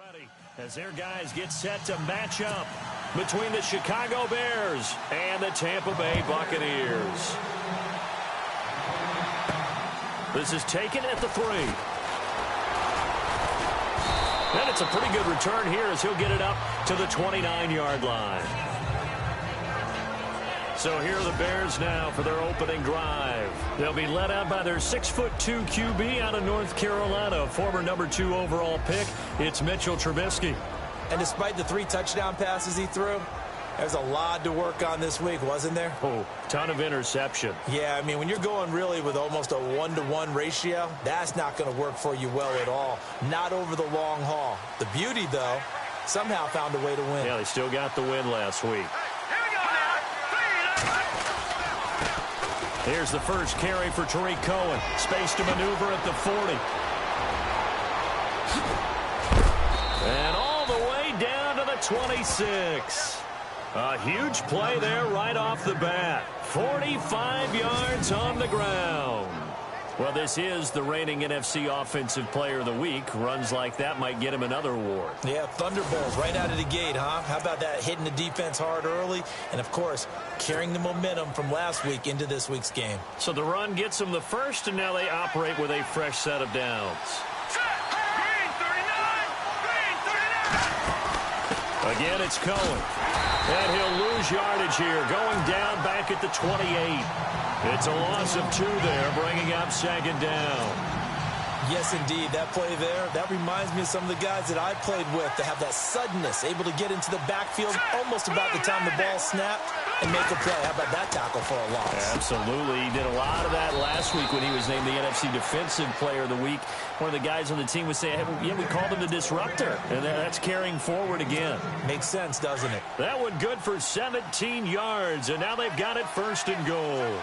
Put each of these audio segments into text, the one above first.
ready as their guys get set to match up between the Chicago Bears and the Tampa Bay Buccaneers. This is taken at the 3. And it's a pretty good return here as he'll get it up to the 29-yard line. So here are the Bears now for their opening drive. They'll be led out by their 6'2" QB out of North Carolina, former number 2 overall pick. It's Mitchell Trubisky. And despite the 3 touchdown passes he threw, there's a lot to work on this week, wasn't there? Oh, ton of interception. Yeah, I mean, when you're going really with almost a 1-to-1 ratio, that's not going to work for you well at all. Not over the long haul. The beauty, though, somehow found a way to win. Yeah, they still got the win last week. Here's the first carry for Tariq Cohen. Space to maneuver at the 40. And all the way down to the 26. A huge play there right off the bat. 45 yards on the ground. Well, this is the reigning NFC Offensive Player of the Week. Runs like that might get him another award. Yeah, Thunderbolts right out of the gate, huh? How about that, hitting the defense hard early? And, of course, carrying the momentum from last week into this week's game. So the run gets them the first, and now they operate with a fresh set of downs. Again, it's Cohen. And he'll lose yardage here, going down back at the 28. It's a loss of 2 there, bringing up 2nd down. Yes, indeed. That play there, that reminds me of some of the guys that I played with that have that suddenness, able to get into the backfield almost about the time the ball snapped and make a play. How about that tackle for a loss? Absolutely. He did a lot of that last week when he was named the NFC Defensive Player of the Week. One of the guys on the team would say, hey, yeah, we called him the disruptor. And that's carrying forward again. Makes sense, doesn't it? That one good for 17 yards, and now they've got it 1st and goal.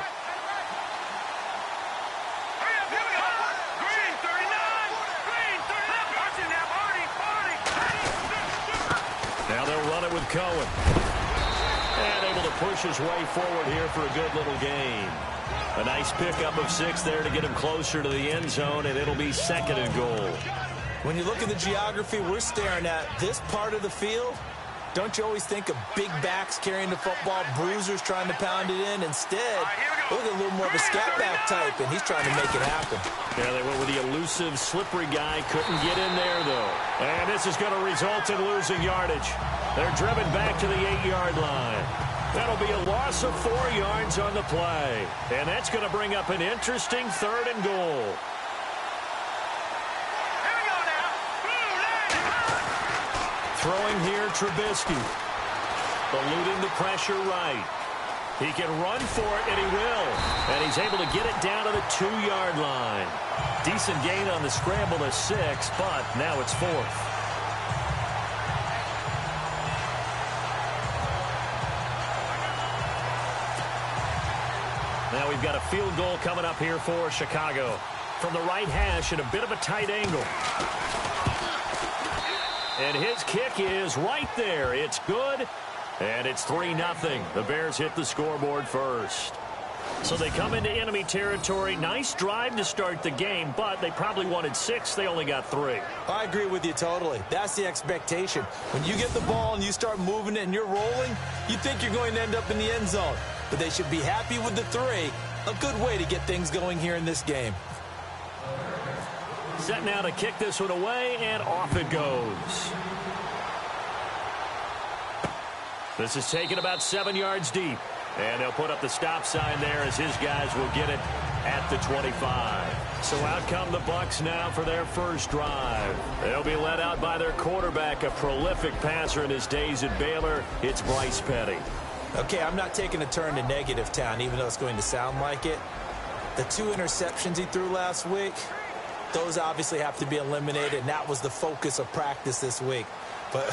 Now they'll run it with Cohen. And able to push his way forward here for a good little gain. A nice pickup of 6 there to get him closer to the end zone, and it'll be 2nd and goal. When you look at the geography we're staring at, this part of the field, don't you always think of big backs carrying the football, bruisers trying to pound it in? Instead, look at a little more of a scat back type, and he's trying to make it happen. Yeah, they went with the elusive, slippery guy. Couldn't get in there, though. And this is going to result in losing yardage. They're driven back to the 8-yard line. That'll be a loss of 4 yards on the play. And that's going to bring up an interesting 3rd and goal. Throwing here, Trubisky. Eluding the pressure right. He can run for it, and he will. And he's able to get it down to the 2-yard line. Decent gain on the scramble to 6, but now it's 4th. Now we've got a field goal coming up here for Chicago. From the right hash at a bit of a tight angle. And his kick is right there. It's good. And it's 3-0. The Bears hit the scoreboard first. So they come into enemy territory. Nice drive to start the game, but they probably wanted 6. They only got 3. I agree with you totally. That's the expectation. When you get the ball and you start moving it and you're rolling, you think you're going to end up in the end zone. But they should be happy with the 3. A good way to get things going here in this game. Set now to kick this one away, and off it goes. This is taken about 7 yards deep. And they'll put up the stop sign there as his guys will get it at the 25. So out come the Bucs now for their first drive. They'll be led out by their quarterback, a prolific passer in his days at Baylor. It's Bryce Petty. Okay, I'm not taking a turn to negative town, even though it's going to sound like it. The 2 interceptions he threw last week, those obviously have to be eliminated, and that was the focus of practice this week. But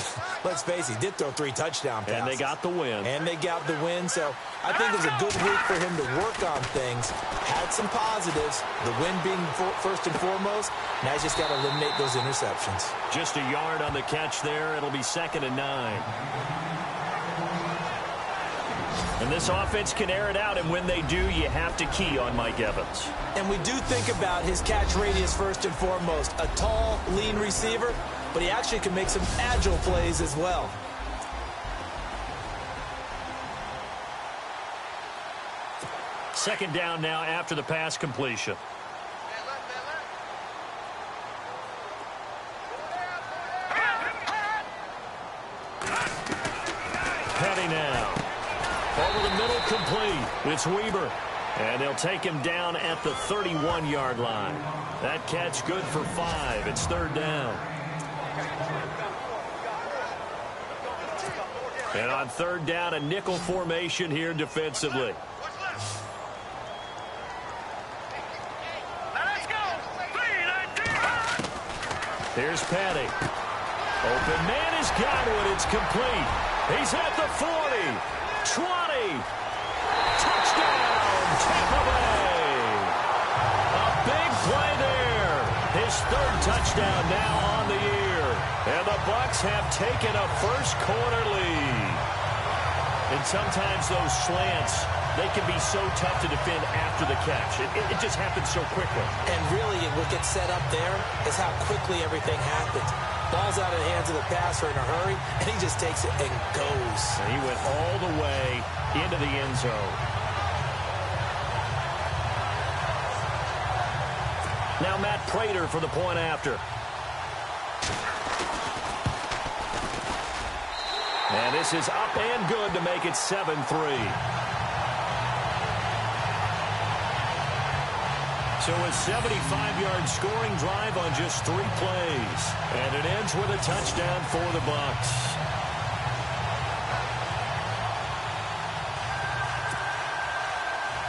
let's face it, he did throw 3 touchdown passes. And they got the win. And they got the win, so I think it was a good week for him to work on things. Had some positives, the win being first and foremost. Now he's just got to eliminate those interceptions. Just a yard on the catch there. It'll be 2nd and 9. And this offense can air it out, and when they do, you have to key on Mike Evans. And we do think about his catch radius first and foremost. A tall, lean receiver, but he actually can make some agile plays as well. Second down now after the pass completion. Petty now. Over the middle, complete. It's Weber. And they'll take him down at the 31-yard line. That catch good for 5. It's third down. And on third down, a nickel formation here defensively. Here's Petty. Open man has got it. It's complete. He's at the 40, 20. Touchdown, Tampa Bay. A big play there. His third touchdown now on the year. And the Bucs have taken a first-quarter lead. And sometimes those slants, they can be so tough to defend after the catch. It just happens so quickly. And really, what gets set up there is how quickly everything happens. Ball's out of the hands of the passer in a hurry, and he just takes it and goes. And he went all the way into the end zone. Now Matt Prater for the point after. And this is up and good to make it 7-3. So a 75-yard scoring drive on just 3 plays. And it ends with a touchdown for the Bucs.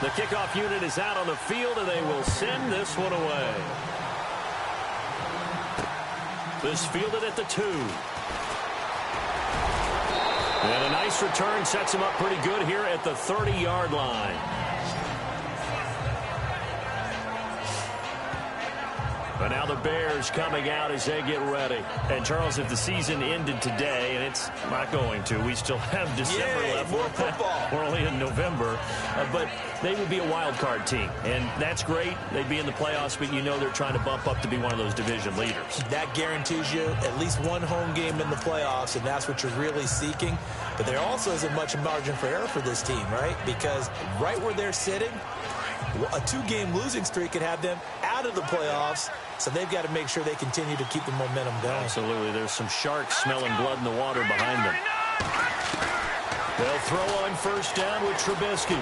The kickoff unit is out on the field, and they will send this one away. This fielded at the 2. And a nice return sets him up pretty good here at the 30-yard line. But now the Bears coming out as they get ready. And, Charles, if the season ended today, and it's not going to, we still have December left. More football. We're only in November. But they would be a wild card team. And that's great. They'd be in the playoffs, but you know they're trying to bump up to be one of those division leaders. That guarantees you at least one home game in the playoffs, and that's what you're really seeking. But there also isn't much margin for error for this team, right? Because right where they're sitting, a 2-game losing streak could have them out of the playoffs. So they've got to make sure they continue to keep the momentum going. Absolutely. There's some sharks smelling blood in the water behind them. They'll throw on first down with Trubisky.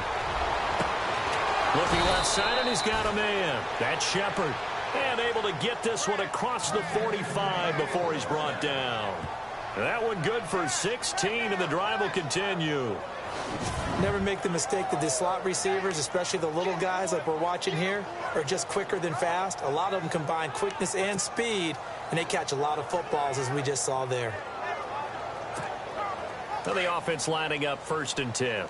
Looking left side, and he's got a man. That's Shepard. And able to get this one across the 45 before he's brought down. That one good for 16, and the drive will continue. Never make the mistake that the slot receivers, especially the little guys like we're watching here, are just quicker than fast. A lot of them combine quickness and speed, and they catch a lot of footballs, as we just saw there. Now the offense lining up 1st and 10.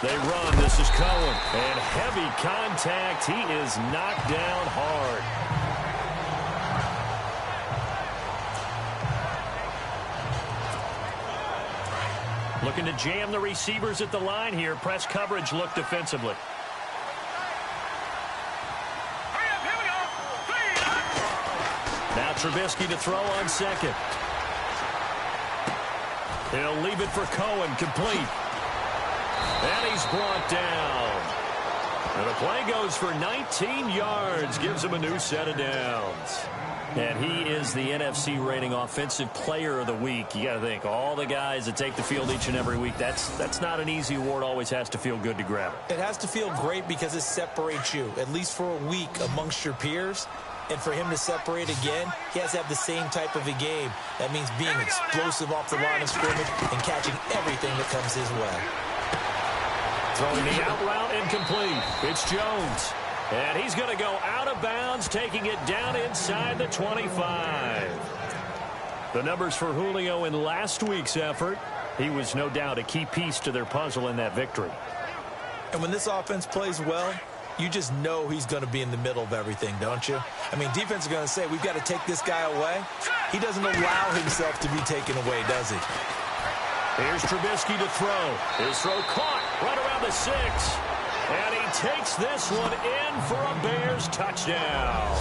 They run. This is Cohen. And heavy contact. He is knocked down hard. Looking to jam the receivers at the line here. Press coverage look defensively. Now Trubisky to throw on second. He'll leave it for Cohen. Complete. And he's brought down. And the play goes for 19 yards. Gives him a new set of downs. And he is the NFC rating offensive player of the week. You got to think, all the guys that take the field each and every week, that's not an easy award. Always has to feel good to grab it. It has to feel great because it separates you, at least for a week, amongst your peers. And for him to separate again, he has to have the same type of a game. That means being explosive off the line of scrimmage and catching everything that comes his way. Throwing the out route incomplete. It's Jones. And he's going to go out of bounds, taking it down inside the 25. The numbers for Julio in last week's effort. He was no doubt a key piece to their puzzle in that victory. And when this offense plays well, you just know he's going to be in the middle of everything, don't you? I mean, defense is going to say, we've got to take this guy away. He doesn't allow himself to be taken away, does he? Here's Trubisky to throw. His throw caught. right around the 6. And he takes this one in for a Bears touchdown.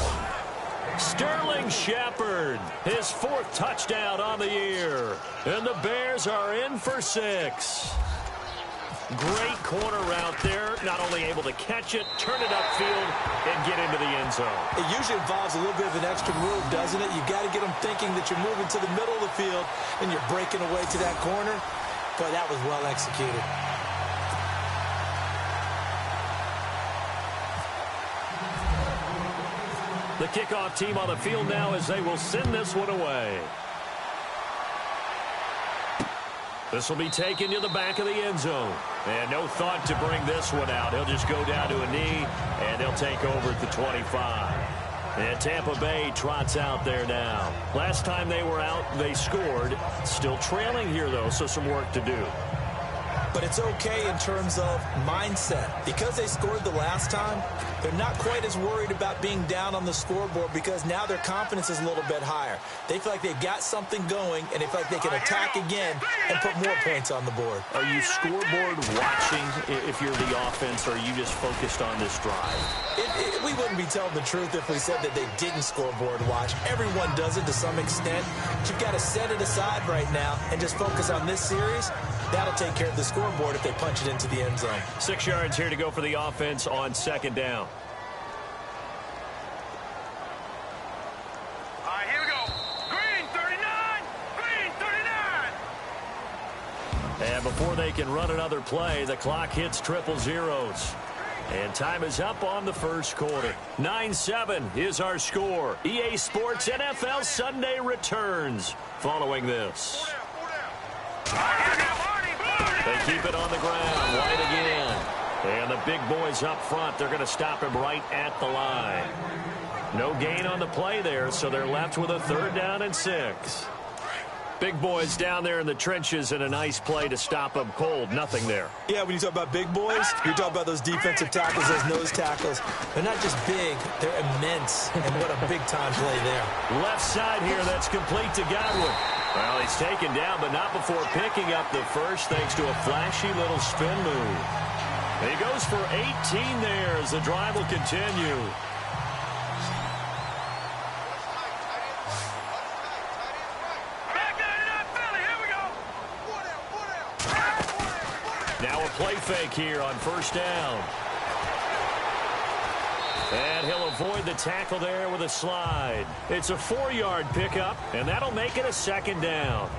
Sterling Shepard, his 4th touchdown on the year. And the Bears are in for 6. Great corner route there. Not only able to catch it, turn it upfield, and get into the end zone. It usually involves a little bit of an extra move, doesn't it? You've got to get them thinking that you're moving to the middle of the field and you're breaking away to that corner. But that was well executed. The kickoff team on the field now as they will send this one away. This will be taken to the back of the end zone. And no thought to bring this one out. He'll just go down to a knee, and they'll take over at the 25. And Tampa Bay trots out there now. Last time they were out, they scored. Still trailing here, though, so some work to do. But it's okay in terms of mindset. Because they scored the last time, they're not quite as worried about being down on the scoreboard because now their confidence is a little bit higher. They feel like they've got something going, and they feel like they can attack again and put more points on the board. Are you scoreboard watching if you're the offense, or are you just focused on this drive? We wouldn't be telling the truth if we said that they didn't scoreboard watch. Everyone does it to some extent. But you've got to set it aside right now and just focus on this series. That'll take care of the scoreboard if they punch it into the end zone. 6 yards here to go for the offense on 2nd down. All right, here we go. Green 39. Green 39. And before they can run another play, the clock hits triple zeros. And time is up on the first quarter. 9-7 is our score. EA Sports NFL Sunday returns following this. They keep it on the ground. White again. And the big boys up front, they're going to stop him right at the line. No gain on the play there, so they're left with a 3rd down and 6. Big boys down there in the trenches, and a nice play to stop them cold. Nothing there. Yeah, when you talk about big boys, you're talking about those defensive tackles, those nose tackles. They're not just big, they're immense. And what a big-time play there. Left side here, that's complete to Godwin. Well, he's taken down, but not before picking up the first, thanks to a flashy little spin move. He goes for 18 there as the drive will continue. Now a play fake here on 1st down. And he'll avoid the tackle there with a slide. It's a 4-yard pickup, and that'll make it a 2nd down.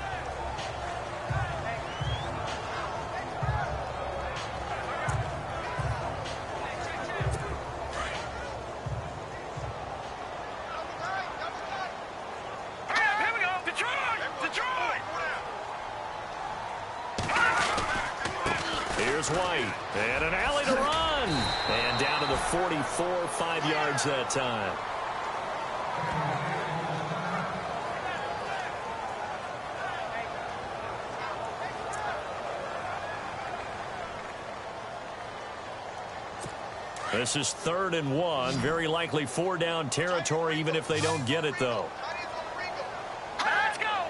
Here we go. Detroit. Detroit. Here's White, and an alley to run. And down to the 44, 5 yards that time. This is 3rd and 1. Very likely 4-down territory, even if they don't get it, though. Let's go.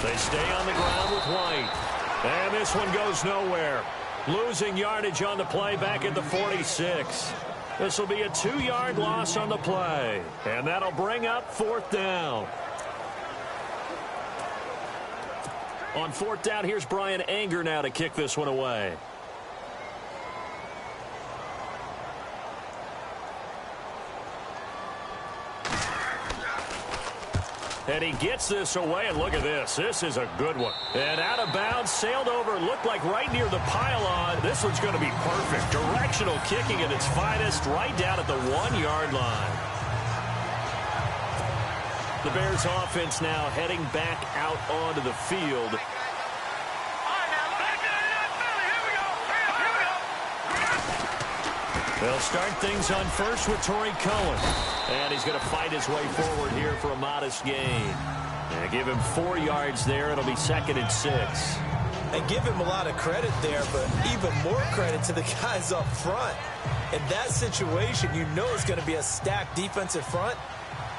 They stay on the ground with White. And this one goes nowhere. Losing yardage on the play back at the 46. This will be a 2-yard loss on the play. And that'll bring up 4th down. On 4th down, here's Brian Anger now to kick this one away. And he gets this away, and look at this. This is a good one. And out of bounds, sailed over, looked like right near the pylon. This one's going to be perfect. Directional kicking at its finest, right down at the 1-yard line. The Bears offense now heading back out onto the field. They'll start things on first with Torrey Cohen. And he's going to fight his way forward here for a modest gain. And give him 4 yards there. It'll be 2nd and 6. And give him a lot of credit there, but even more credit to the guys up front. In that situation, you know it's going to be a stacked defensive front.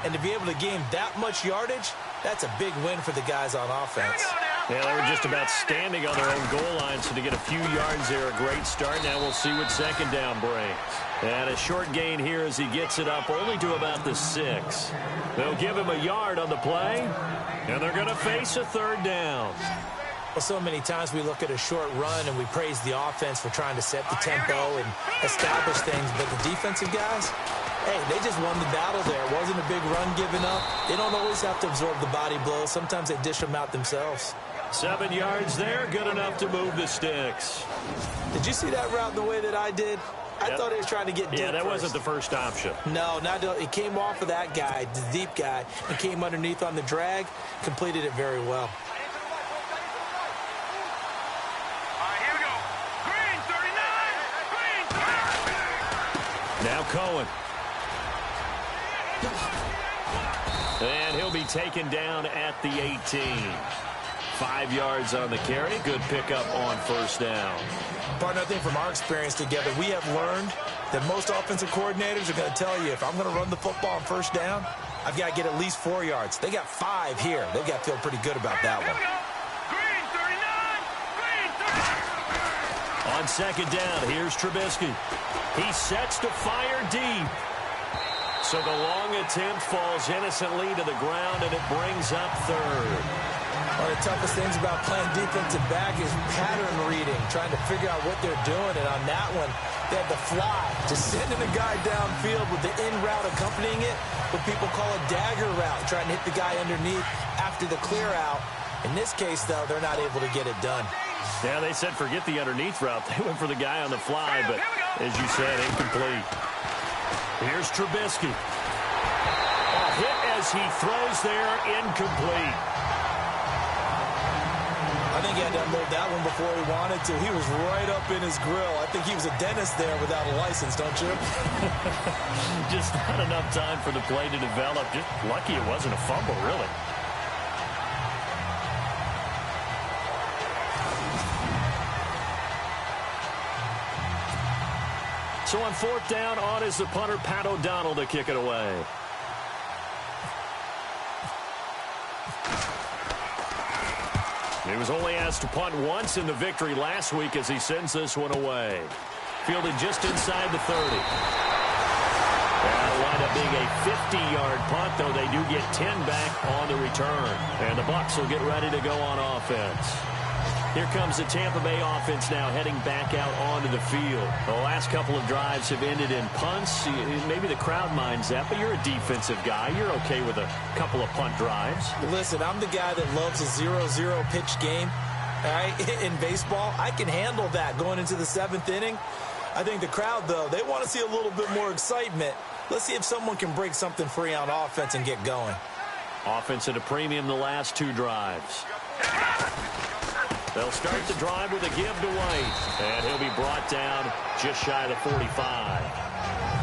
And to be able to gain that much yardage, that's a big win for the guys on offense. Here we go now. Yeah, they were just about standing on their own goal line, so to get a few yards there, a great start. Now we'll see what second down brings. And a short gain here as he gets it up only to about the 6. They'll give him a yard on the play, and they're going to face a third down. Well, so many times we look at a short run and we praise the offense for trying to set the tempo and establish things, but the defensive guys, hey, they just won the battle there. It wasn't a big run given up. They don't always have to absorb the body blows. Sometimes they dish them out themselves. 7 yards there, good enough to move the sticks. Did you see that route the way that I did? I thought he was trying to get deep. Yeah, that first. wasn't the first option. No, he came off of that guy, the deep guy, and came underneath on the drag, completed it very well. Here we go. Green, 39. Green. Now Cohen. And he'll be taken down at the 18. 5 yards on the carry. Good pickup on first down. Partner, I think from our experience together, we have learned that most offensive coordinators are going to tell you, if I'm going to run the football on first down, I've got to get at least 4 yards. They got 5 here. They've got to feel pretty good about that one. Green, 39. Green, 39. On second down, here's Trubisky. He sets to fire deep. So the long attempt falls innocently to the ground, and it brings up third. One of the toughest things about playing defensive back is pattern reading, trying to figure out what they're doing. And on that one, they had the fly, just sending a guy downfield with the in route accompanying it, what people call a dagger route, trying to hit the guy underneath after the clear out. In this case, though, they're not able to get it done. Yeah, they said forget the underneath route. They went for the guy on the fly, but as you said, incomplete. Here's Trubisky. A hit as he throws there, incomplete. I think he had to unload that one before he wanted to. He was right up in his grill. I think he was a dentist there without a license, don't you? Just not enough time for the play to develop. Just lucky it wasn't a fumble, really. So on fourth down, on is the punter, Pat O'Donnell, to kick it away. He was only asked to punt once in the victory last week as he sends this one away. Fielded just inside the 30. That'll wind up being a 50-yard punt, though they do get 10 back on the return. And the Bucs will get ready to go on offense. Here comes the Tampa Bay offense now heading back out onto the field. The last couple of drives have ended in punts. Maybe the crowd minds that, but you're a defensive guy. You're okay with a couple of punt drives. Listen, I'm the guy that loves a 0-0 pitch game. All right? In baseball, I can handle that going into the 7th inning. I think the crowd, though, they want to see a little bit more excitement. Let's see if someone can break something free on offense and get going. Offense at a premium the last 2 drives. They'll start the drive with a give to White, and he'll be brought down just shy of the 45.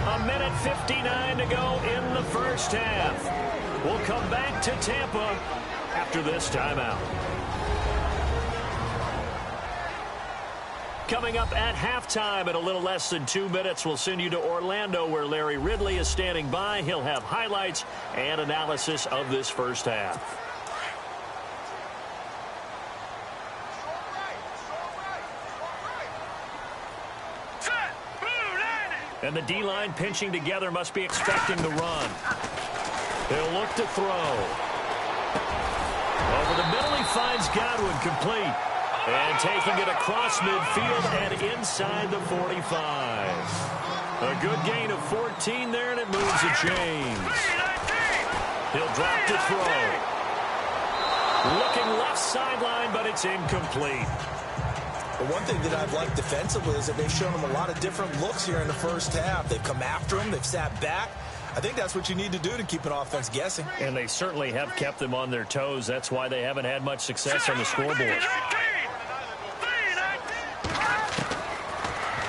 A minute 59 to go in the first half. We'll come back to Tampa after this timeout. Coming up at halftime in a little less than 2 minutes, we'll send you to Orlando where Larry Ridley is standing by. He'll have highlights and analysis of this first half. And the D-line pinching together must be expecting the run. They'll look to throw. Over the middle, he finds Godwin complete. And taking it across midfield and inside the 45. A good gain of 14 there, and it moves the chains. He'll drop to throw. Looking left sideline, but it's incomplete. But one thing that I've liked defensively is that they've shown him a lot of different looks here in the first half. They've come after him. They've sat back. I think that's what you need to do to keep an offense guessing. And they certainly have kept them on their toes. That's why they haven't had much success on the scoreboard.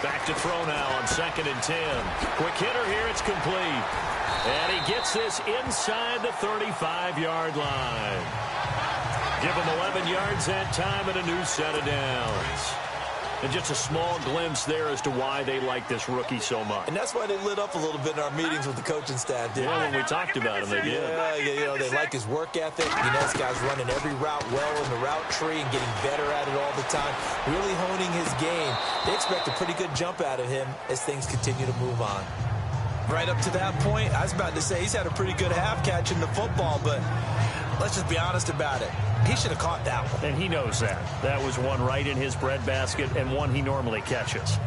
Back to throw now on 2nd and 10. Quick hitter here. It's complete. And he gets this inside the 35-yard line. Give him 11 yards that time and a new set of downs. And just a small glimpse there as to why they like this rookie so much. And that's why they lit up a little bit in our meetings with the coaching staff, did. Yeah, when we talked about him, they did. Yeah, you know, they like his work ethic. You know, this guy's running every route well in the route tree and getting better at it all the time, really honing his game. They expect a pretty good jump out of him as things continue to move on. Right up to that point, I was about to say he's had a pretty good half catching the football, but let's just be honest about it. He should have caught that one. And he knows that. That was one right in his breadbasket and one he normally catches.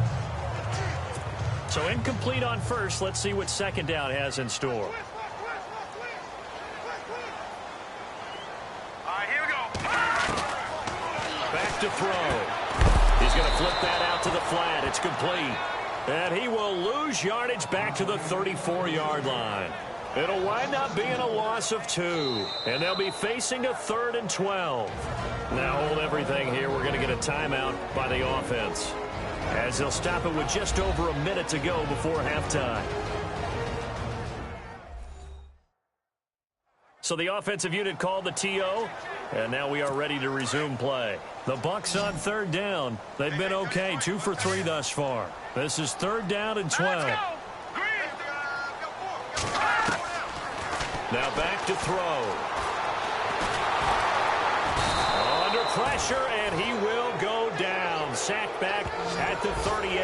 So incomplete on first. Let's see what second down has in store. All right, here we go. Back to throw. He's going to flip that out to the flat. It's complete. And he will lose yardage back to the 34-yard line. It'll wind up being a loss of 2. And they'll be facing a 3rd and 12. Now hold everything here. We're going to get a timeout by the offense, as they'll stop it with just over a minute to go before halftime. So the offensive unit called the TO, and now we are ready to resume play. The Bucs on 3rd down. They've been okay, 2 for 3 thus far. This is 3rd down and 12. Now back to throw. Under pressure, and he will go down. Sacked back at the 38.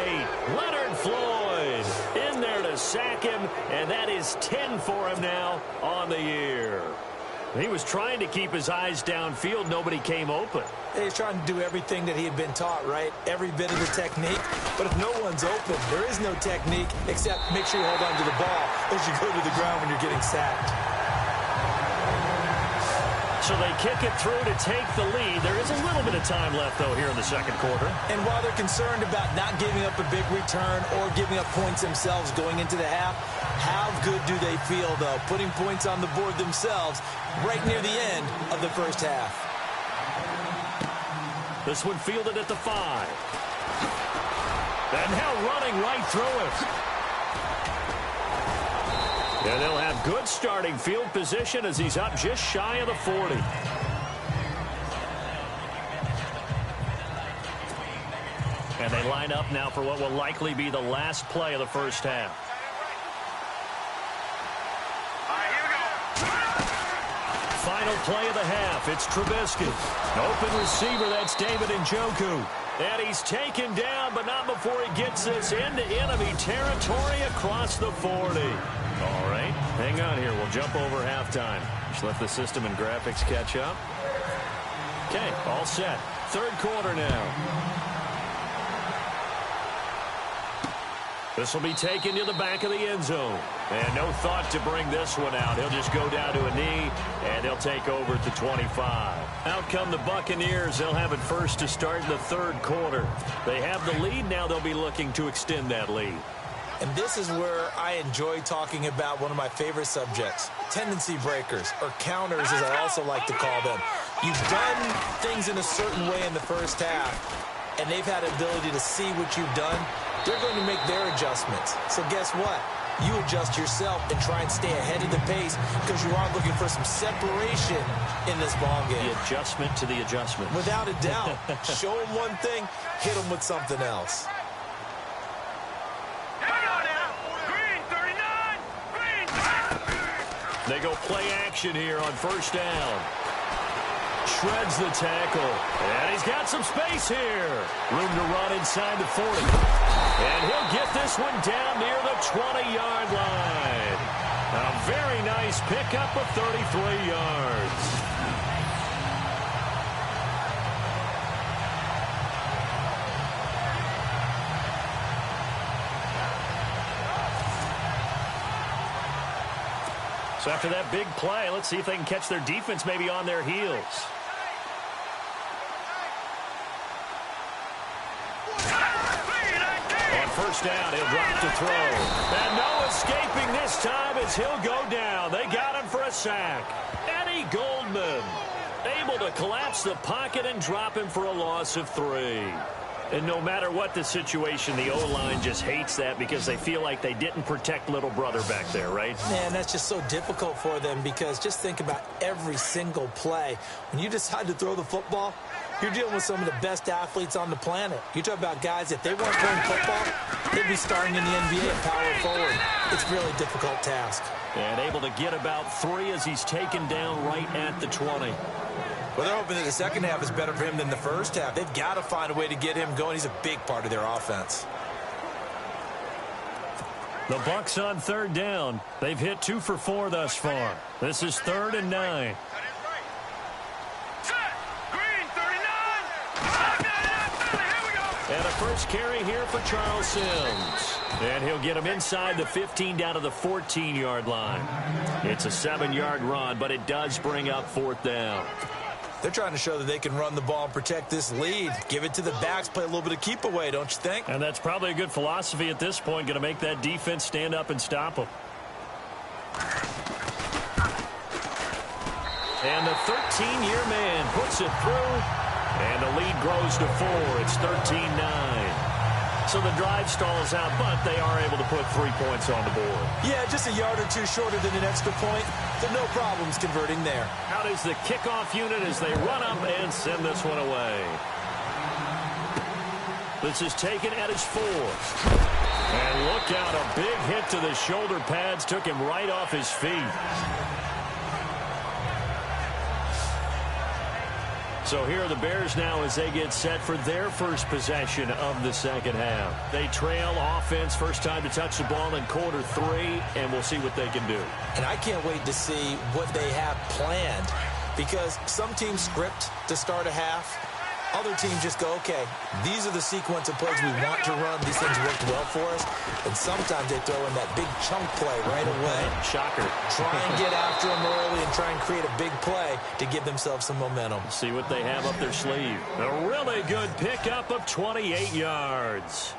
Leonard Floyd in there to sack him, and that is 10 for him now on the year. He was trying to keep his eyes downfield. Nobody came open. He's trying to do everything that he had been taught, right? Every bit of the technique. But if no one's open, there is no technique except make sure you hold on to the ball as you go to the ground when you're getting sacked. So they kick it through to take the lead. There is a little bit of time left, though, here in the second quarter. And while they're concerned about not giving up a big return or giving up points themselves going into the half, how good do they feel, though, putting points on the board themselves right near the end of the first half? This one fielded at the 5. And now running right through it. And they'll have good starting field position as he's up just shy of the 40. And they line up now for what will likely be the last play of the first half. All right, here we go. Final play of the half. It's Trubisky. Open receiver, that's David Njoku. And he's taken down, but not before he gets this into enemy territory across the 40. All right, hang on here. We'll jump over halftime. Just let the system and graphics catch up. Okay, all set. Third quarter now. This will be taken to the back of the end zone. And no thought to bring this one out. He'll just go down to a knee, and they'll take over at the 25. Out come the Buccaneers. They'll have it first to start the third quarter. They have the lead. Now they'll be looking to extend that lead. And this is where I enjoy talking about one of my favorite subjects, tendency breakers, or counters as I also like to call them. You've done things in a certain way in the first half, and they've had the ability to see what you've done. They're going to make their adjustments. So guess what? You adjust yourself and try and stay ahead of the pace because you are looking for some separation in this ball game. The adjustment to the adjustment. Without a doubt. Show them one thing, hit them with something else. They go play action here on first down. Shreds the tackle. And he's got some space here. Room to run inside the 40. And he'll get this one down near the 20-yard line. A very nice pickup of 33 yards. So after that big play, let's see if they can catch their defense maybe on their heels. On first down, he'll drop to throw. And no escaping this time as he'll go down. They got him for a sack. Eddie Goldman able to collapse the pocket and drop him for a loss of 3. And no matter what the situation, the O-line just hates that because they feel like they didn't protect little brother back there, right? Man, that's just so difficult for them because just think about every single play. When you decide to throw the football, You're dealing with some of the best athletes on the planet. You talk about guys, if they weren't playing football, they'd be starting in the NBA and power forward. It's a really difficult task. And able to get about 3 as he's taken down right at the 20. Well, they're hoping that the second half is better for him than the first half. They've got to find a way to get him going. He's a big part of their offense. The Bucs on third down. They've hit 2 for 4 thus far. This is 3rd and 9. And a first carry here for Charles Sims. And he'll get him inside the 15 down to the 14-yard line. It's a 7-yard run, but it does bring up 4th down. They're trying to show that they can run the ball and protect this lead. Give it to the backs, play a little bit of keep away, don't you think? And that's probably a good philosophy at this point, going to make that defense stand up and stop them. And the 13-year man puts it through, and the lead grows to 4. It's 13-9. So the drive stalls out, but they are able to put 3 points on the board. Yeah, just a yard or two shorter than an extra point. So no problems converting there. Out is the kickoff unit as they run up and send this one away. This is taken at his 4. And look out, a big hit to the shoulder pads took him right off his feet. So here are the Bears now as they get set for their first possession of the second half. They trail offense, first time to touch the ball in quarter 3, and we'll see what they can do. And I can't wait to see what they have planned, because some teams script to start a half. Other teams just go, okay, these are the sequence of plays we want to run. These things worked well for us. And sometimes they throw in that big chunk play right away. Shocker. Try and get after them early and try and create a big play to give themselves some momentum. See what they have up their sleeve. A really good pickup of 28 yards.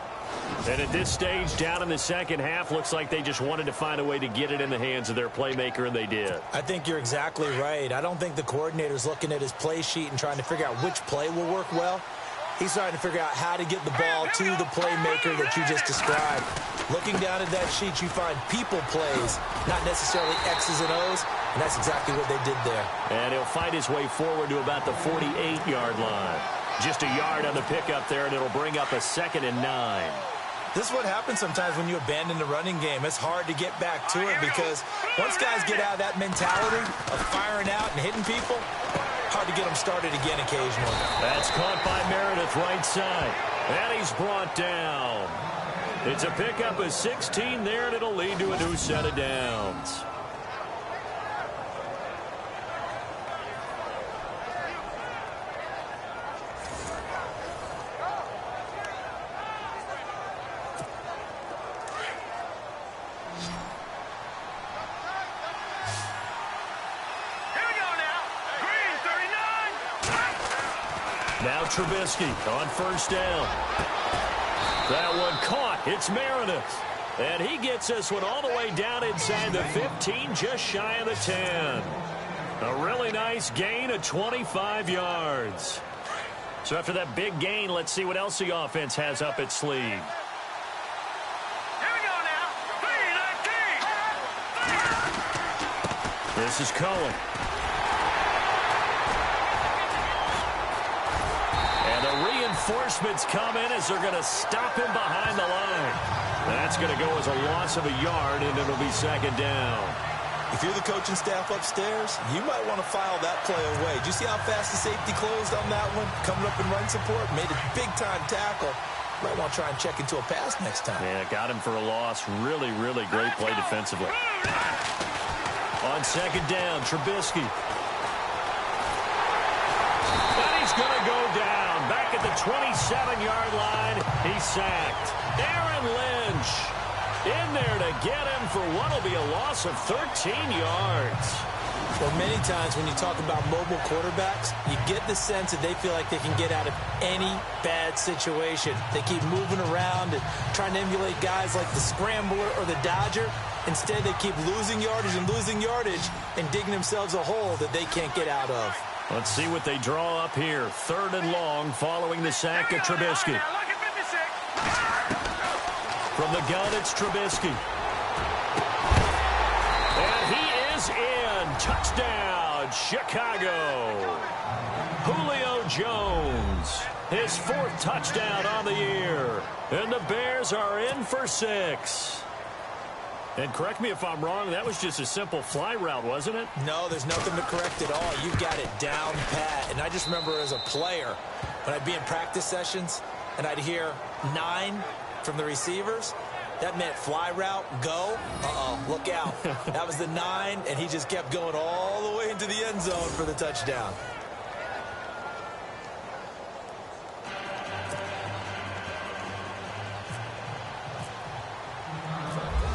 And at this stage, down in the second half, looks like they just wanted to find a way to get it in the hands of their playmaker, and they did. I think you're exactly right. I don't think the coordinator's looking at his play sheet and trying to figure out which play will work well. He's trying to figure out how to get the ball to the playmaker that you just described. Looking down at that sheet, you find people plays, not necessarily X's and O's, and that's exactly what they did there. And he'll fight his way forward to about the 48-yard line. Just a yard on the pickup there, and it'll bring up a 2nd and 9. This is what happens sometimes when you abandon the running game. It's hard to get back to it because once guys get out of that mentality of firing out and hitting people, hard to get them started again occasionally. That's caught by Meredith right side. And he's brought down. It's a pickup of 16 there, and it'll lead to a new set of downs. Now Trubisky on first down. That one caught. It's Meredith. And he gets this one all the way down inside the 15, just shy of the 10. A really nice gain of 25 yards. So after that big gain, let's see what else the offense has up its sleeve. Here we go now. 3-19. This is Cohen. Reinforcements come in as they're going to stop him behind the line. That's going to go as a loss of a yard, and it'll be 2nd down. If you're the coaching staff upstairs, you might want to file that play away. Did you see how fast the safety closed on that one? Coming up in run support, made a big-time tackle. Might want to try and check into a pass next time. Yeah, got him for a loss. Really, really great play defensively. On 2nd down, Trubisky. And he's going to go down. Back at the 27-yard line, he's sacked. Aaron Lynch in there to get him for what will be a loss of 13 yards. Well, many times when you talk about mobile quarterbacks, you get the sense that they feel like they can get out of any bad situation. They keep moving around and trying to emulate guys like the scrambler or the dodger. Instead, they keep losing yardage and digging themselves a hole that they can't get out of. Let's see what they draw up here. 3rd and long following the sack of Trubisky. From the gun, it's Trubisky. And he is in. Touchdown. blood, Chicago. Julio Jones, his 4th touchdown on the year. And the Bears are in for 6. And correct me if I'm wrong, that was just a simple fly route, wasn't it? No, there's nothing to correct at all. You've got it down pat. And I just remember as a player, when I'd be in practice sessions and I'd hear 9 from the receivers, that meant fly route, go. Look out. That was the 9, and he just kept going all the way into the end zone for the touchdown.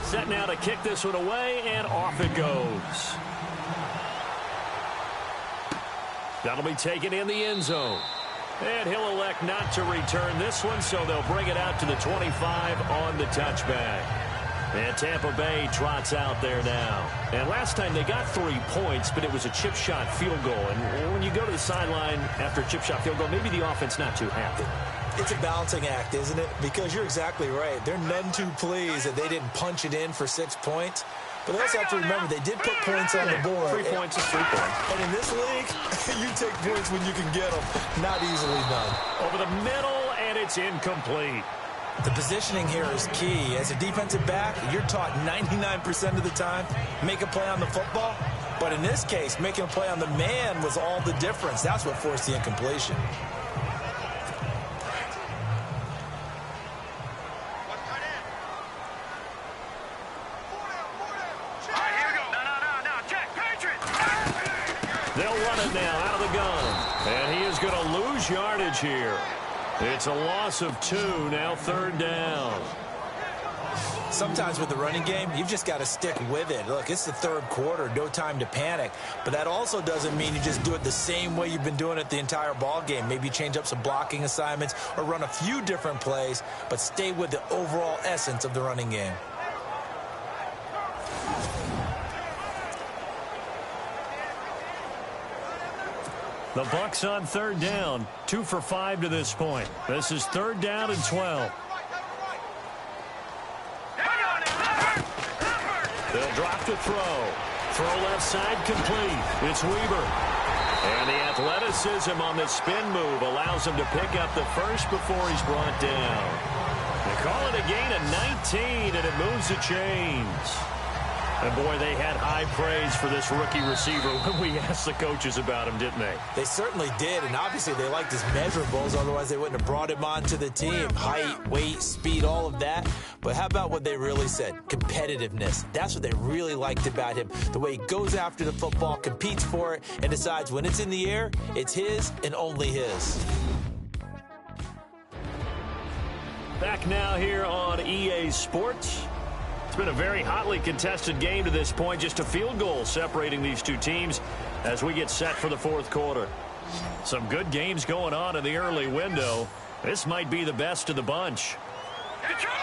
Set now to kick this one away, and off it goes. That'll be taken in the end zone. And he'll elect not to return this one, so they'll bring it out to the 25 on the touchback. And Tampa Bay trots out there now. And last time they got 3 points, but it was a chip shot field goal. And when you go to the sideline after a chip shot field goal, maybe the offense not too happy. It's a balancing act, isn't it? Because you're exactly right. They're none too pleased that they didn't punch it in for 6 points. But they also have to remember they did put points on the board. 3 points is 3 points. And in this league, you take points when you can get them. Not easily done. Over the middle, and it's incomplete. The positioning here is key. As a defensive back, you're taught 99% of the time, make a play on the football. But in this case, making a play on the man was all the difference. That's what forced the incompletion. They'll run it now out of the gun. And he is going to lose yardage here. It's a loss of 2, now 3rd down. Sometimes with the running game, you've just got to stick with it. Look, it's the 3rd quarter, no time to panic. But that also doesn't mean you just do it the same way you've been doing it the entire ball game. Maybe change up some blocking assignments or run a few different plays, but stay with the overall essence of the running game. The Bucs on 3rd down, 2 for 5 to this point. This is 3rd down and 12. They'll drop to throw. Throw left side complete. It's Weber. And the athleticism on the spin move allows him to pick up the first before he's brought down. They call it a gain of 19, and it moves the chains. And, boy, they had high praise for this rookie receiver when we asked the coaches about him, didn't they? They certainly did, and obviously they liked his measurables. Otherwise, they wouldn't have brought him onto the team. Height, weight, speed, all of that. But how about what they really said? Competitiveness. That's what they really liked about him. The way he goes after the football, competes for it, and decides when it's in the air, it's his and only his. Back now here on EA Sports. It's been a very hotly contested game to this point. Just a field goal separating these two teams as we get set for the 4th quarter. Some good games going on in the early window. This might be the best of the bunch. Detroit!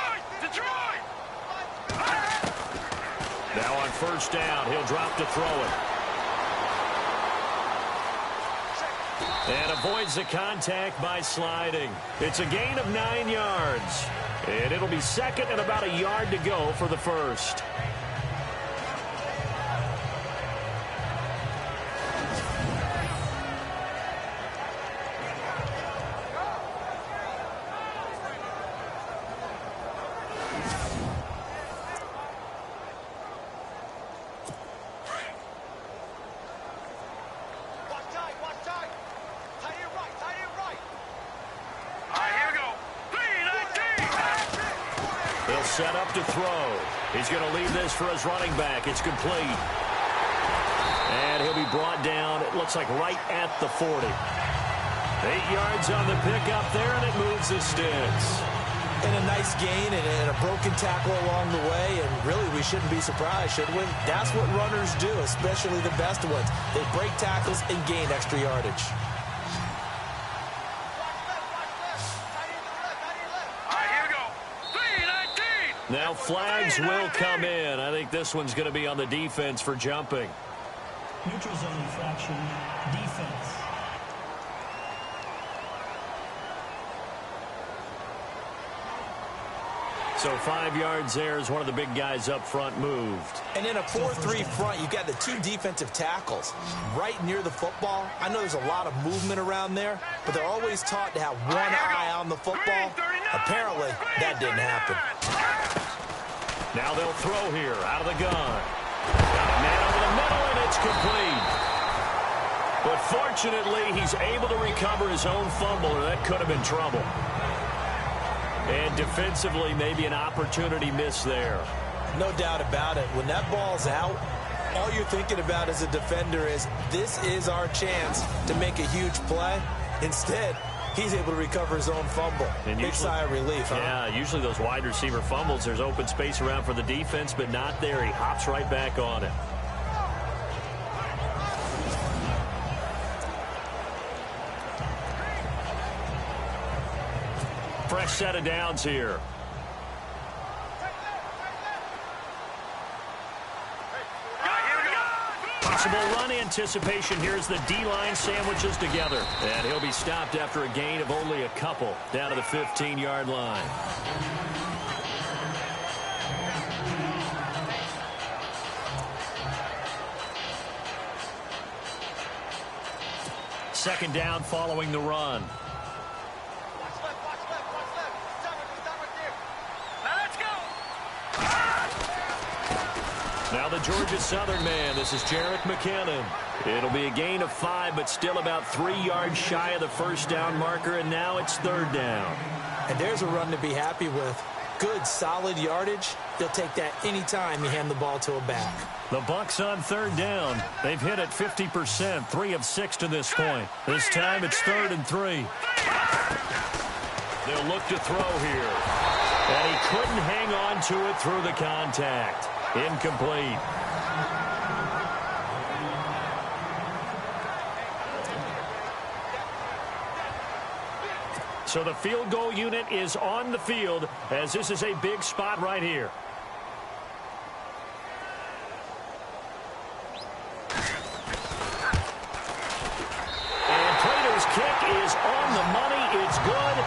Now on 1st down, he'll drop to throw it. And avoids the contact by sliding. It's a gain of 9 yards. And it'll be 2nd and about a yard to go for the 1st. Set up to throw. He's going to leave this for his running back. It's complete. And he'll be brought down, it looks like right at the 40. 8 yards on the pickup there, and it moves the sticks. And a nice gain and a broken tackle along the way, and really we shouldn't be surprised, should we? That's what runners do, especially the best ones. They break tackles and gain extra yardage. Now flags will come in. I think this one's going to be on the defense for jumping. Neutral zone infraction, defense. So 5 yards there as one of the big guys up front moved. And in a 4-3 front, you've got the 2 defensive tackles right near the football. I know there's a lot of movement around there, but they're always taught to have one eye on the football. Apparently, that didn't happen. Now they'll throw here out of the gun. Got a man over the middle, and it's complete. But fortunately, he's able to recover his own fumble, or that could have been trouble. And defensively, maybe an opportunity miss there. No doubt about it. When that ball's out, all you're thinking about as a defender is, this is our chance to make a huge play. Instead, he's able to recover his own fumble. And big sigh of relief, huh? Yeah, usually those wide receiver fumbles, there's open space around for the defense, but not there. He hops right back on it. Fresh set of downs here. Possible run anticipation here as the D-line sandwiches together. And he'll be stopped after a gain of only a couple down to the 15-yard line. Second down following the run. Now the Georgia Southern man, this is Jerick McKinnon. It'll be a gain of 5, but still about 3 yards shy of the first down marker, and now it's third down. And there's a run to be happy with. Good, solid yardage. They'll take that anytime you hand the ball to a back. The Bucs on third down. They've hit it 50%, 3 of 6 to this point. This time it's 3rd and 3. They'll look to throw here. And he couldn't hang on to it through the contact. Incomplete. So the field goal unit is on the field as this is a big spot right here. And Prater's kick is on the money. It's good.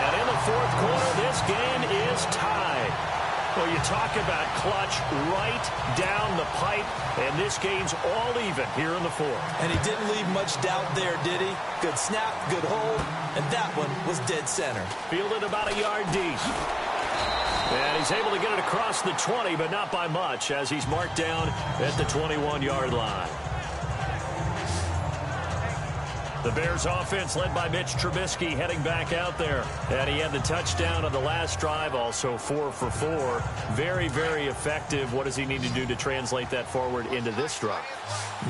And in the fourth quarter, this game is tied. Well, you talk about clutch right down the pipe, and this game's all even here in the fourth. And he didn't leave much doubt there, did he? Good snap, good hold, and that one was dead center. Fielded about a yard deep. And he's able to get it across the 20, but not by much, as he's marked down at the 21-yard line. The Bears offense led by Mitch Trubisky heading back out there. And he had the touchdown on the last drive, also 4 for 4. Very, very effective. What does he need to do to translate that forward into this drive?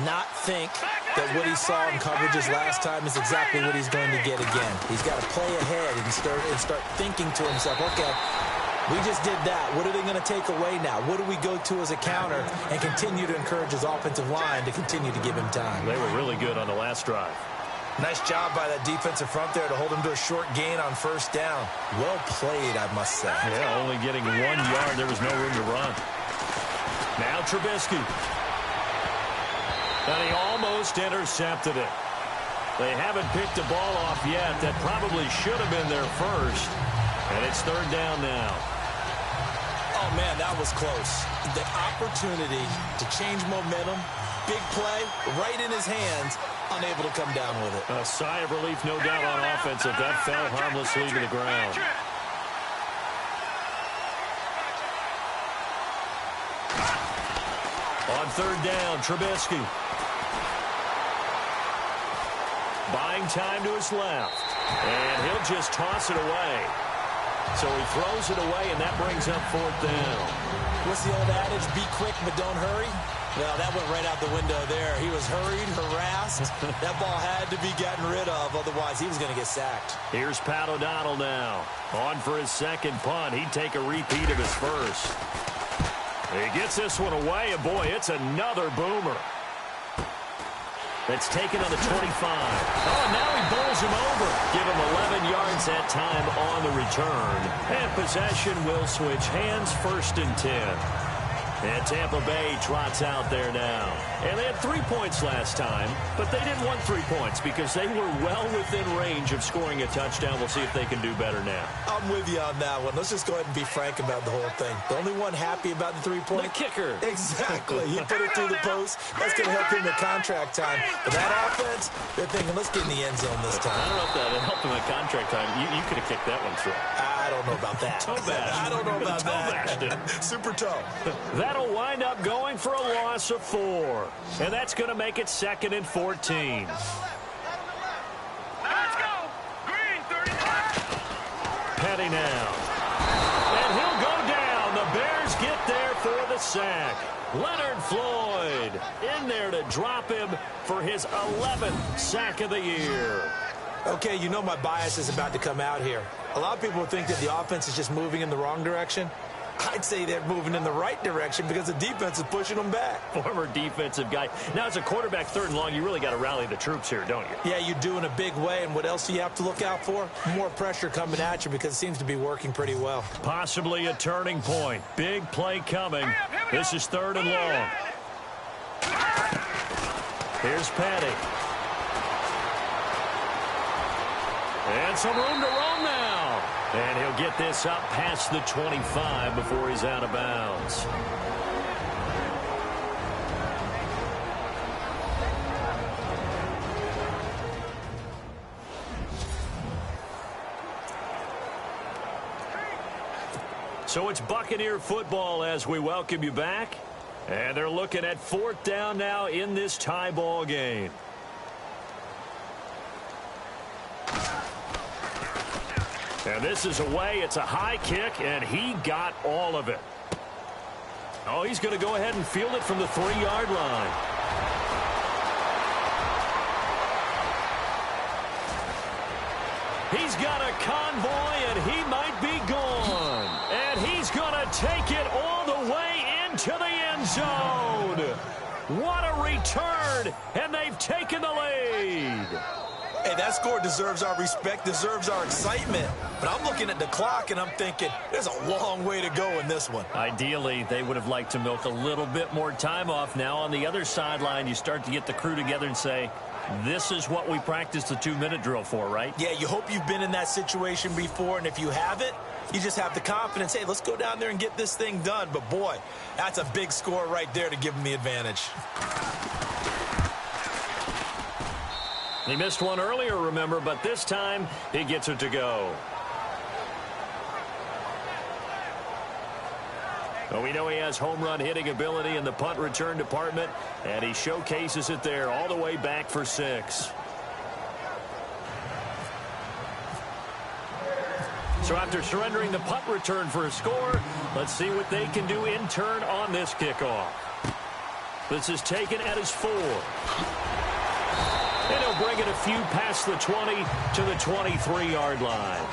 Not think that what he saw in coverages last time is exactly what he's going to get again. He's got to play ahead and start thinking to himself, okay, we just did that. What are they going to take away now? What do we go to as a counter? And continue to encourage his offensive line to continue to give him time. They were really good on the last drive. Nice job by that defensive front there to hold him to a short gain on first down. Well played, I must say. Yeah, only getting 1 yard. There was no room to run. Now Trubisky. And he almost intercepted it. They haven't picked the ball off yet. That probably should have been their first. And it's third down now. Oh, man, that was close. The opportunity to change momentum, big play, right in his hands, unable to come down with it. A sigh of relief, no doubt, on offense if that fell harmlessly to the ground. On third down, Trubisky. Buying time to his left. And he'll just toss it away. So he throws it away, and that brings up fourth down. What's the old adage? Be quick, but don't hurry? Well, that went right out the window there. He was hurried, harassed. That ball had to be gotten rid of, otherwise he was going to get sacked. Here's Pat O'Donnell now. On for his second punt. He'd take a repeat of his first. He gets this one away, and boy, it's another boomer. That's taken on the 25. Oh, and now he bowls him over. Give him 11 yards that time on the return. And possession will switch hands, 1st and 10. And Tampa Bay trots out there now. And they had 3 points last time, but they didn't want 3 points because they were well within range of scoring a touchdown. We'll see if they can do better now. I'm with you on that one. Let's just go ahead and be frank about the whole thing. The only one happy about the 3-point? The kicker. Exactly. He put it through the post. That's going to help him in contract time. But that offense, they're thinking, let's get in the end zone this time. I don't know if that helped him at contract time. You could have kicked that one through. I don't know about that. Toe bash. I don't know about Toe that. bashed it. Super toe. That'll wind up going for a loss of 4. And that's going to make it 2nd and 14. Let's go. Green, 39. Petty now. And he'll go down. The Bears get there for the sack. Leonard Floyd in there to drop him for his 11th sack of the year. Okay, you know my bias is about to come out here. A lot of people think that the offense is just moving in the wrong direction. I'd say they're moving in the right direction because the defense is pushing them back. Former defensive guy. Now, as a quarterback 3rd and long, you really got to rally the troops here, don't you? Yeah, you do in a big way. And what else do you have to look out for? More pressure coming at you because it seems to be working pretty well. Possibly a turning point. Big play coming. This is 3rd and long. Here's Petty. And some room to roam now. And he'll get this up past the 25 before he's out of bounds. So it's Buccaneer football as we welcome you back. And they're looking at 4th down now in this tie ball game. And this is away. It's a high kick, and he got all of it. Oh, he's going to go ahead and field it from the 3-yard line. He's got a convoy, and he might be gone. And he's going to take it all the way into the end zone. What a return, and they've taken the lead. Hey, that score deserves our respect, deserves our excitement. But I'm looking at the clock, and I'm thinking, there's a long way to go in this one. Ideally, they would have liked to milk a little bit more time off. Now, on the other sideline, you start to get the crew together and say, this is what we practiced the 2-minute drill for, right? Yeah, you hope you've been in that situation before, and if you haven't, you just have the confidence, hey, let's go down there and get this thing done. But, boy, that's a big score right there to give them the advantage. He missed one earlier, remember, but this time he gets it to go. Well, we know he has home run hitting ability in the punt return department, and he showcases it there all the way back for 6. So after surrendering the punt return for a score, let's see what they can do in turn on this kickoff. This is taken at his 4. And he'll bring it a few past the 20 to the 23-yard line.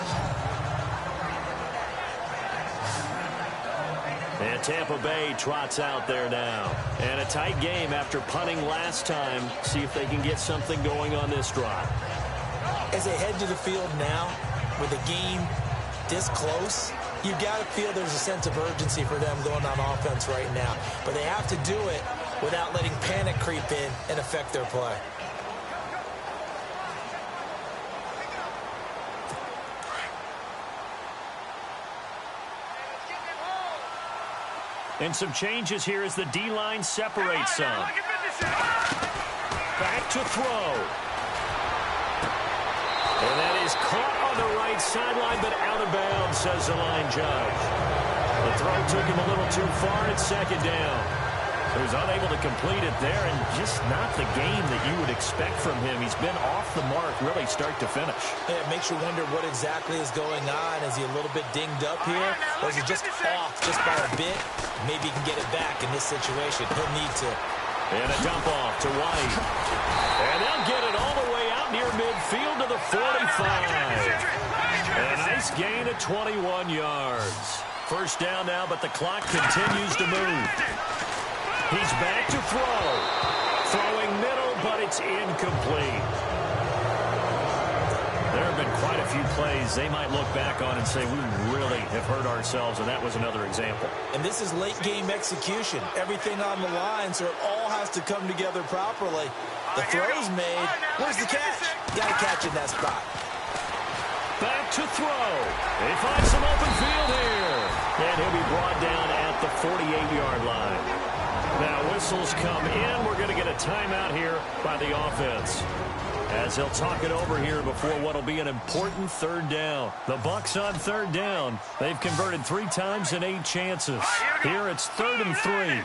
And Tampa Bay trots out there now. And a tight game after punting last time. See if they can get something going on this drive. As they head to the field now, with the game this close, you got to feel there's a sense of urgency for them going on offense right now. But they have to do it without letting panic creep in and affect their play. And some changes here as the D-line separates some. Back to throw. And that is caught on the right sideline, but out of bounds, says the line judge. The throw took him a little too far at 2nd down. He was unable to complete it there, and just not the game that you would expect from him. He's been off the mark, really start to finish. Yeah, it makes you wonder what exactly is going on. Is he a little bit dinged up here? Or is he just off just by a bit? Maybe he can get it back in this situation. He'll need to. And a dump off to White. And they'll get it all the way out near midfield to the 45. And a nice gain of 21 yards. 1st down now, but the clock continues to move. He's back to throw. Throwing middle, but it's incomplete. There have been quite a few plays they might look back on and say, we really have hurt ourselves, and that was another example. And this is late-game execution. Everything on the line, so it all has to come together properly. The throw's made. Where's the catch? Got to catch in that spot. Back to throw. They find some open field here. And he'll be brought down at the 48-yard line. Now whistles come in. We're going to get a timeout here by the offense, as they'll talk it over here before what will be an important third down. The Bucs on third down. They've converted 3 times in 8 chances. Here it's 3rd and 3.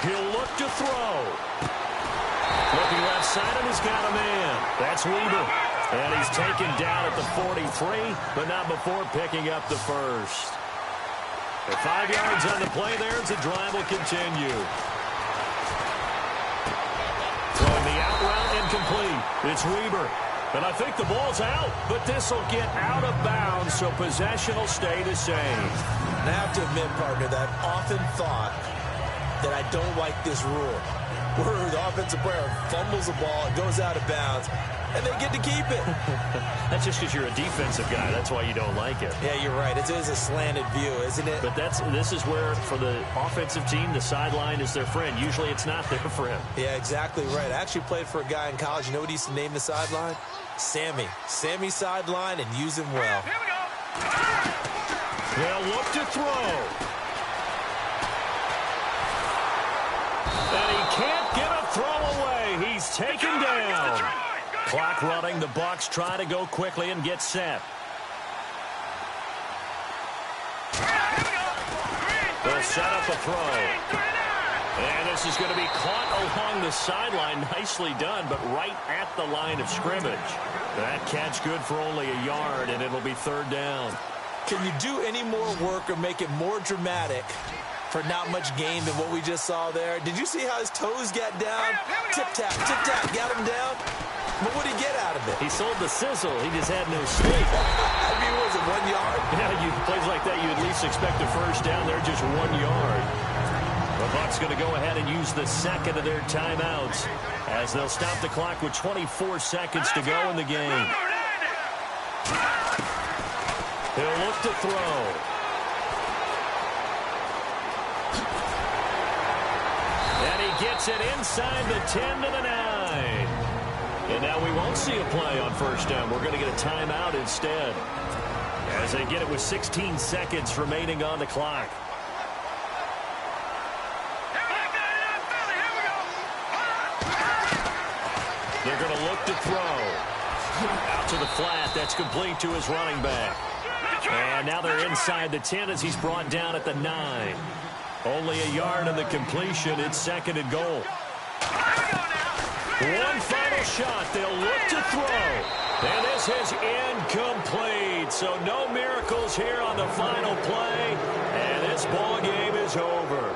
He'll look to throw. Looking left side, and he's got a man. That's Weber. And he's taken down at the 43, but not before picking up the first. The 5 yards on the play there as the drive will continue. Throwing the out route incomplete. It's Weber. And I think the ball's out, but this will get out of bounds, so possession will stay the same. And I have to admit, partner, that I've often thought that I don't like this rule, where the offensive player fumbles the ball, it goes out of bounds, and they get to keep it. That's just because you're a defensive guy. That's why you don't like it. Yeah, you're right. It is a slanted view, isn't it? But this is where, for the offensive team, the sideline is their friend. Usually it's not their friend. Yeah, exactly right. I actually played for a guy in college. You know what he used to name the sideline? Sammy. Sammy sideline, and use him well. Here we go. They'll look to throw. And he can't get a throw away. He's taken down. Clock running. The Bucs try to go quickly and get set. They'll set up a throw. And this is going to be caught along the sideline. Nicely done, but right at the line of scrimmage. That catch good for only a yard, and it'll be 3rd down. Can you do any more work or make it more dramatic for not much gain than what we just saw there? Did you see how his toes got down? Tip-tap, got him down. But what did he get out of it? He sold the sizzle. He just had no steak. I mean, was it 1 yard? Yeah, plays like that, you at least expect a first down. They're just 1 yard. The Bucs going to go ahead and use the second of their timeouts, as they'll stop the clock with 24 seconds to go in the game. He'll look to throw. And he gets it inside the 10 to the 9. And now we won't see a play on first down. We're going to get a timeout instead, as they get it with 16 seconds remaining on the clock. They're going to look to throw. Out to the flat. That's complete to his running back. And now they're inside the 10 as he's brought down at the 9. Only a yard on the completion. It's 2nd and goal. One final shot. They'll look to throw. And this is incomplete. So no miracles here on the final play. And this ball game is over.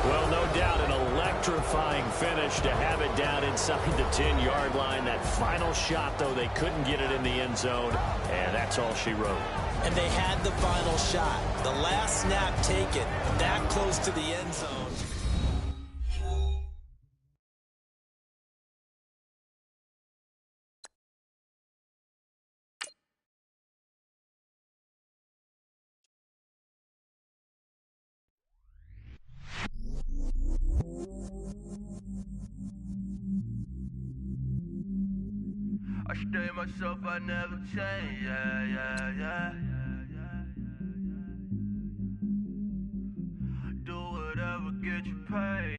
Well, no doubt an electrifying finish to have it down inside the 10-yard line. That final shot, though, they couldn't get it in the end zone. And that's all she wrote. And they had the final shot. The last snap taken that close to the end zone. I stay myself, I never change, yeah. Do whatever, get you paid.